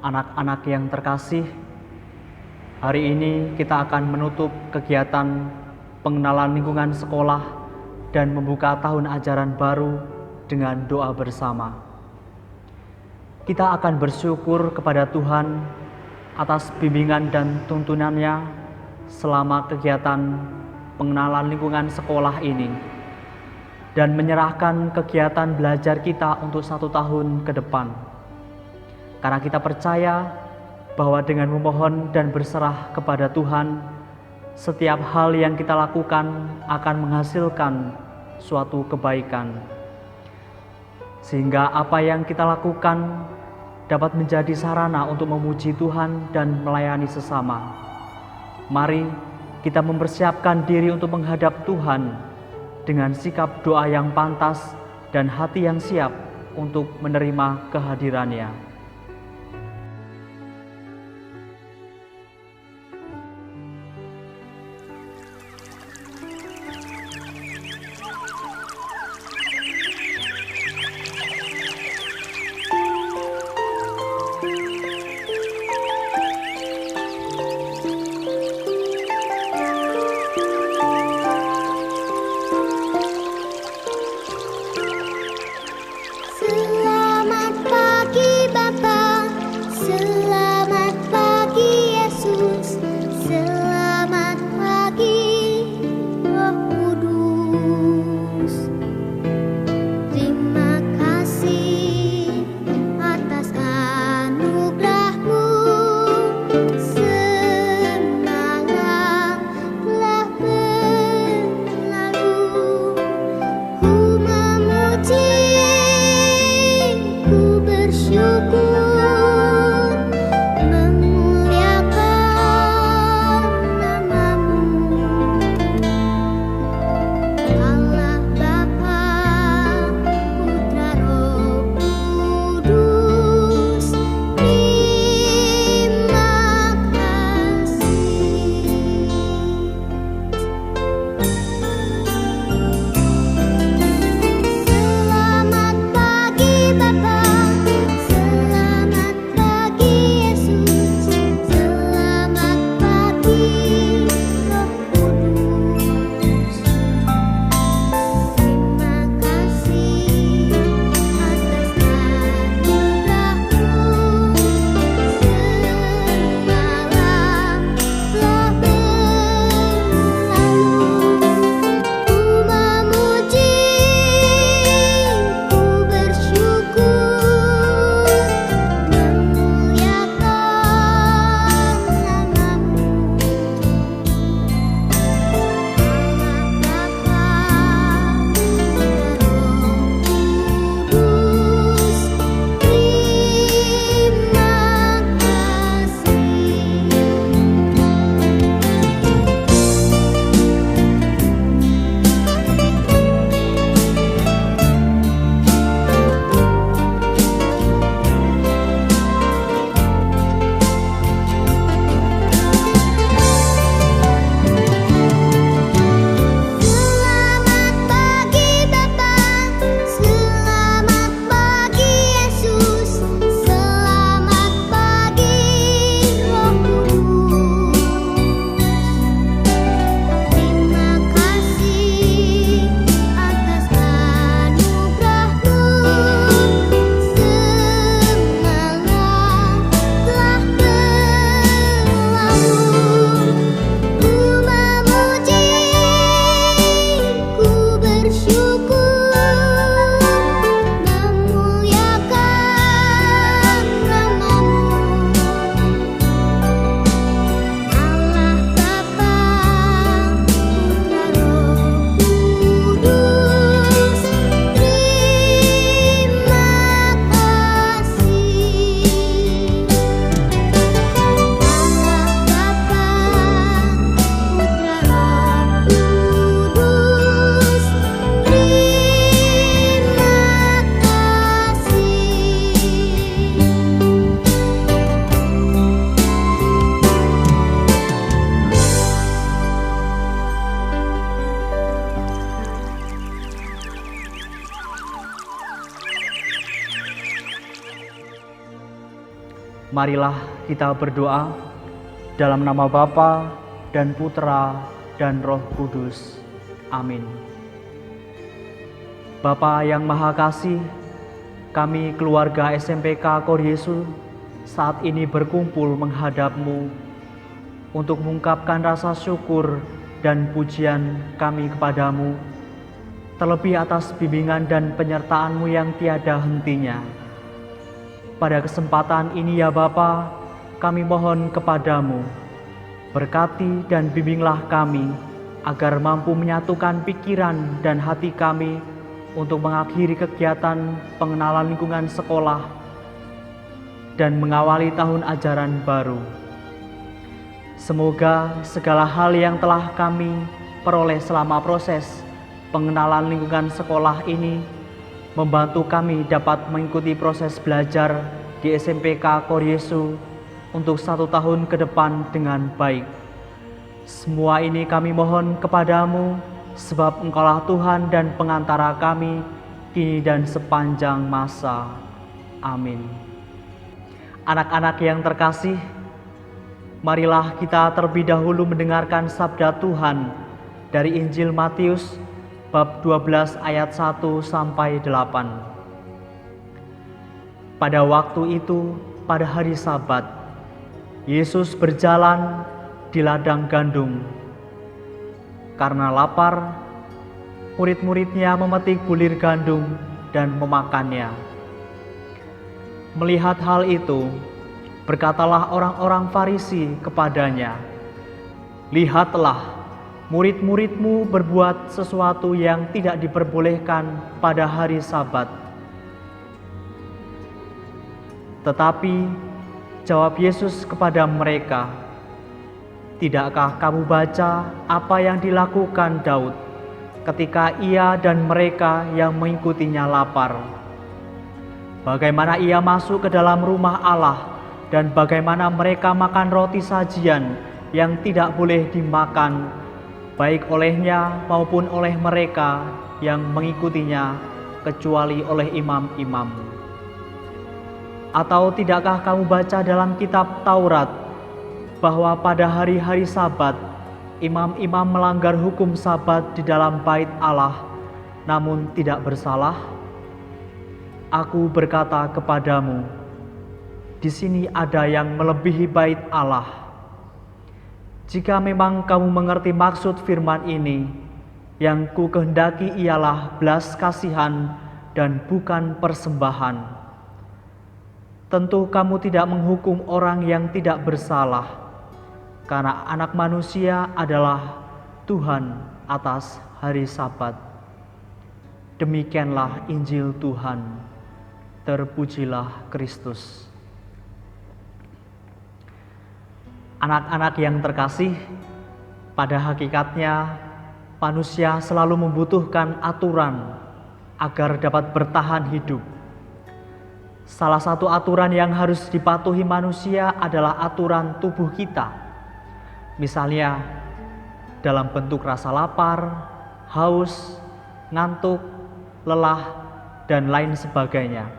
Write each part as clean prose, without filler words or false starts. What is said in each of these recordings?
Anak-anak yang terkasih, hari ini kita akan menutup kegiatan pengenalan lingkungan sekolah dan membuka tahun ajaran baru dengan doa bersama. Kita akan bersyukur kepada Tuhan atas bimbingan dan tuntunannya selama kegiatan pengenalan lingkungan sekolah ini, dan menyerahkan kegiatan belajar kita untuk 1 tahun ke depan. Karena kita percaya bahwa dengan memohon dan berserah kepada Tuhan, setiap hal yang kita lakukan akan menghasilkan suatu kebaikan. Sehingga apa yang kita lakukan dapat menjadi sarana untuk memuji Tuhan dan melayani sesama. Mari kita mempersiapkan diri untuk menghadap Tuhan dengan sikap doa yang pantas dan hati yang siap untuk menerima kehadirannya. Selamat pagi, Bapak. Marilah kita berdoa dalam nama Bapa dan Putra dan Roh Kudus. Amin. Bapa yang Maha Kasih, kami keluarga SMPK Koryesus saat ini berkumpul menghadap-Mu untuk mengungkapkan rasa syukur dan pujian kami kepadamu, terlebih atas bimbingan dan penyertaan-Mu yang tiada hentinya. Pada kesempatan ini ya Bapa, kami mohon kepadamu, berkati dan bimbinglah kami, agar mampu menyatukan pikiran dan hati kami untuk mengakhiri kegiatan pengenalan lingkungan sekolah dan mengawali tahun ajaran baru. Semoga segala hal yang telah kami peroleh selama proses pengenalan lingkungan sekolah ini membantu kami dapat mengikuti proses belajar di SMPK Koryesus untuk 1 tahun ke depan dengan baik. Semua ini kami mohon kepadamu, sebab Engkaulah Tuhan dan pengantara kami, kini dan sepanjang masa. Amin. Anak-anak yang terkasih, marilah kita terlebih dahulu mendengarkan sabda Tuhan dari Injil Matius bab 12 ayat 1 sampai 8. Pada waktu itu, pada hari Sabat, Yesus berjalan di ladang gandum. Karena lapar, murid-muridnya memetik bulir gandum dan memakannya. Melihat hal itu, berkatalah orang-orang Farisi kepadanya, "Lihatlah, murid-muridmu berbuat sesuatu yang tidak diperbolehkan pada hari Sabat." Tetapi jawab Yesus kepada mereka, "Tidakkah kamu baca apa yang dilakukan Daud ketika ia dan mereka yang mengikutinya lapar? Bagaimana ia masuk ke dalam rumah Allah dan bagaimana mereka makan roti sajian yang tidak boleh dimakan baik olehnya maupun oleh mereka yang mengikutinya, kecuali oleh imam-imam? Atau tidakkah kamu baca dalam kitab Taurat bahwa pada hari-hari Sabat imam-imam melanggar hukum Sabat di dalam bait Allah, namun tidak bersalah? Aku berkata kepadamu, di sini ada yang melebihi bait Allah. Jika memang kamu mengerti maksud firman ini, yang ku kehendaki ialah belas kasihan dan bukan persembahan. Tentu kamu tidak menghukum orang yang tidak bersalah, karena Anak Manusia adalah Tuhan atas hari Sabat." Demikianlah Injil Tuhan. Terpujilah Kristus. Anak-anak yang terkasih, pada hakikatnya manusia selalu membutuhkan aturan agar dapat bertahan hidup. Salah satu aturan yang harus dipatuhi manusia adalah aturan tubuh kita. Misalnya dalam bentuk rasa lapar, haus, ngantuk, lelah, dan lain sebagainya.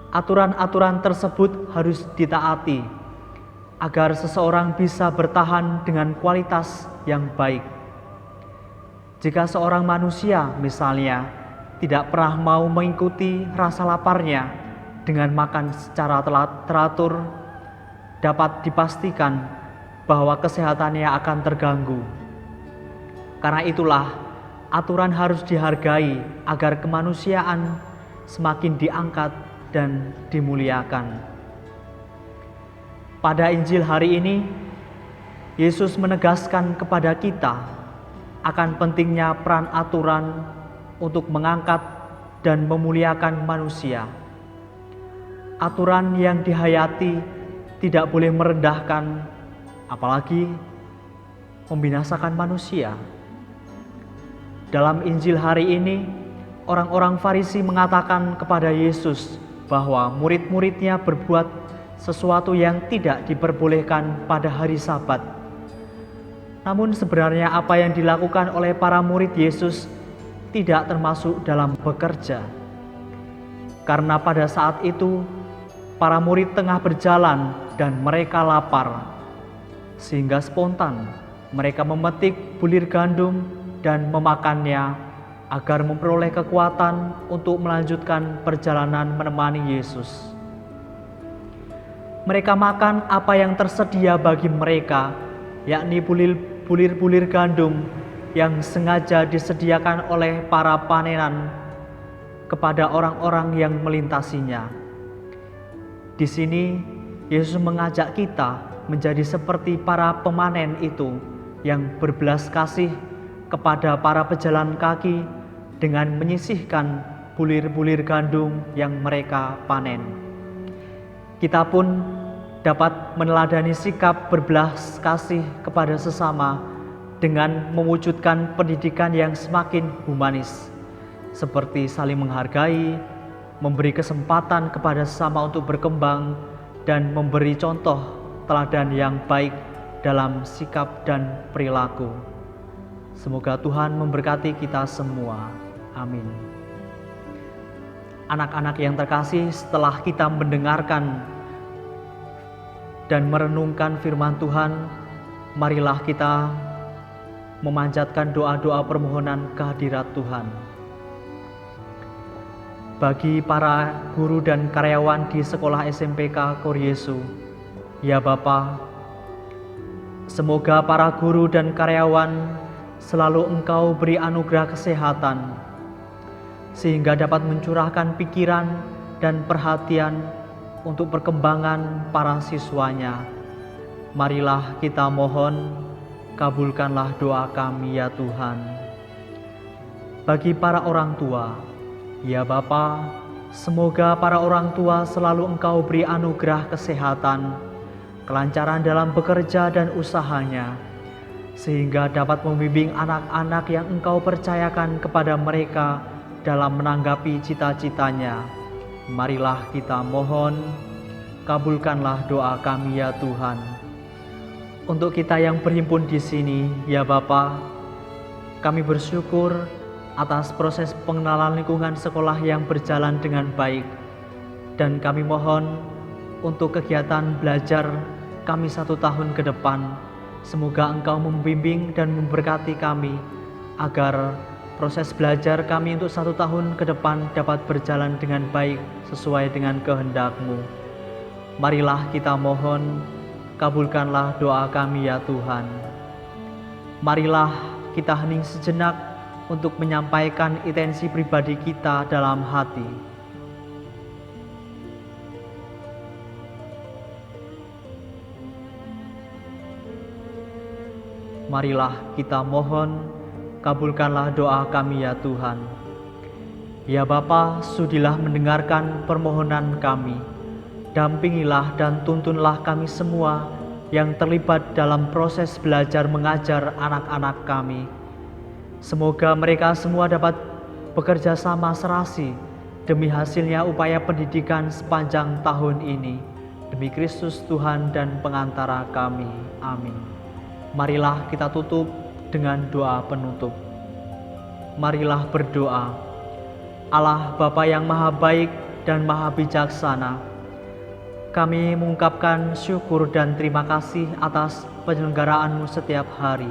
Aturan-aturan tersebut harus ditaati agar seseorang bisa bertahan dengan kualitas yang baik. Jika seorang manusia misalnya tidak pernah mau mengikuti rasa laparnya dengan makan secara teratur, dapat dipastikan bahwa kesehatannya akan terganggu. Karena itulah aturan harus dihargai agar kemanusiaan semakin diangkat dan dimuliakan. Pada Injil hari ini, Yesus menegaskan kepada kita akan pentingnya peran aturan untuk mengangkat dan memuliakan manusia. Aturan yang dihayati tidak boleh merendahkan, apalagi membinasakan manusia. Dalam Injil hari ini, orang-orang Farisi mengatakan kepada Yesus bahwa murid-muridnya berbuat sesuatu yang tidak diperbolehkan pada hari Sabat. Namun sebenarnya apa yang dilakukan oleh para murid Yesus tidak termasuk dalam bekerja. Karena pada saat itu para murid tengah berjalan dan mereka lapar, sehingga spontan mereka memetik bulir gandum dan memakannya agar memperoleh kekuatan untuk melanjutkan perjalanan menemani Yesus. Mereka makan apa yang tersedia bagi mereka, yakni bulir-bulir gandum yang sengaja disediakan oleh para panenan kepada orang-orang yang melintasinya. Di sini Yesus mengajak kita menjadi seperti para pemanen itu yang berbelas kasih kepada para pejalan kaki dengan menyisihkan bulir-bulir gandum yang mereka panen. Kita pun dapat meneladani sikap berbelas kasih kepada sesama dengan mewujudkan pendidikan yang semakin humanis, seperti saling menghargai, memberi kesempatan kepada sesama untuk berkembang, dan memberi contoh teladan yang baik dalam sikap dan perilaku. Semoga Tuhan memberkati kita semua. Amin. Anak-anak yang terkasih, setelah kita mendengarkan dan merenungkan firman Tuhan, marilah kita memanjatkan doa-doa permohonan kehadirat Tuhan. Bagi para guru dan karyawan di sekolah SMPK Koryesu, ya Bapa, semoga para guru dan karyawan selalu Engkau beri anugerah kesehatan, sehingga dapat mencurahkan pikiran dan perhatian untuk perkembangan para siswanya. Marilah kita mohon, kabulkanlah doa kami ya Tuhan. Bagi para orang tua, ya Bapa, semoga para orang tua selalu Engkau beri anugerah kesehatan, kelancaran dalam bekerja dan usahanya, sehingga dapat membimbing anak-anak yang Engkau percayakan kepada mereka dalam menanggapi cita-citanya. Marilah kita mohon, kabulkanlah doa kami ya Tuhan. Untuk kita yang berhimpun di sini, ya Bapa, kami bersyukur atas proses pengenalan lingkungan sekolah yang berjalan dengan baik, dan kami mohon untuk kegiatan belajar kami 1 tahun ke depan, semoga Engkau membimbing dan memberkati kami agar proses belajar kami untuk 1 tahun ke depan dapat berjalan dengan baik sesuai dengan kehendak-Mu. Marilah kita mohon, kabulkanlah doa kami ya Tuhan. Marilah kita hening sejenak untuk menyampaikan intensi pribadi kita dalam hati. Marilah kita mohon, kabulkanlah doa kami ya Tuhan. Ya Bapa, sudilah mendengarkan permohonan kami. Dampingilah dan tuntunlah kami semua yang terlibat dalam proses belajar mengajar anak-anak kami. Semoga mereka semua dapat bekerja sama serasi demi hasilnya upaya pendidikan sepanjang tahun ini. Demi Kristus Tuhan dan pengantara kami. Amin. Marilah kita tutup dengan doa penutup. Marilah berdoa. Allah Bapa yang Maha Baik dan Maha Bijaksana, kami mengungkapkan syukur dan terima kasih atas penyelenggaraan-Mu setiap hari.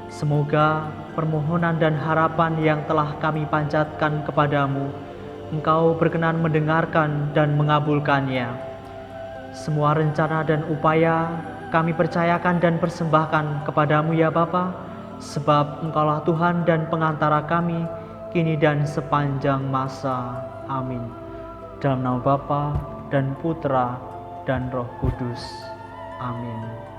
Semoga permohonan dan harapan yang telah kami panjatkan kepadamu, Engkau berkenan mendengarkan dan mengabulkannya. Semua rencana dan upaya kami percayakan dan persembahkan kepadamu ya Bapa, sebab Engkaulah Tuhan dan pengantara kami, kini dan sepanjang masa. Amin. Dalam nama Bapa dan Putra dan Roh Kudus. Amin.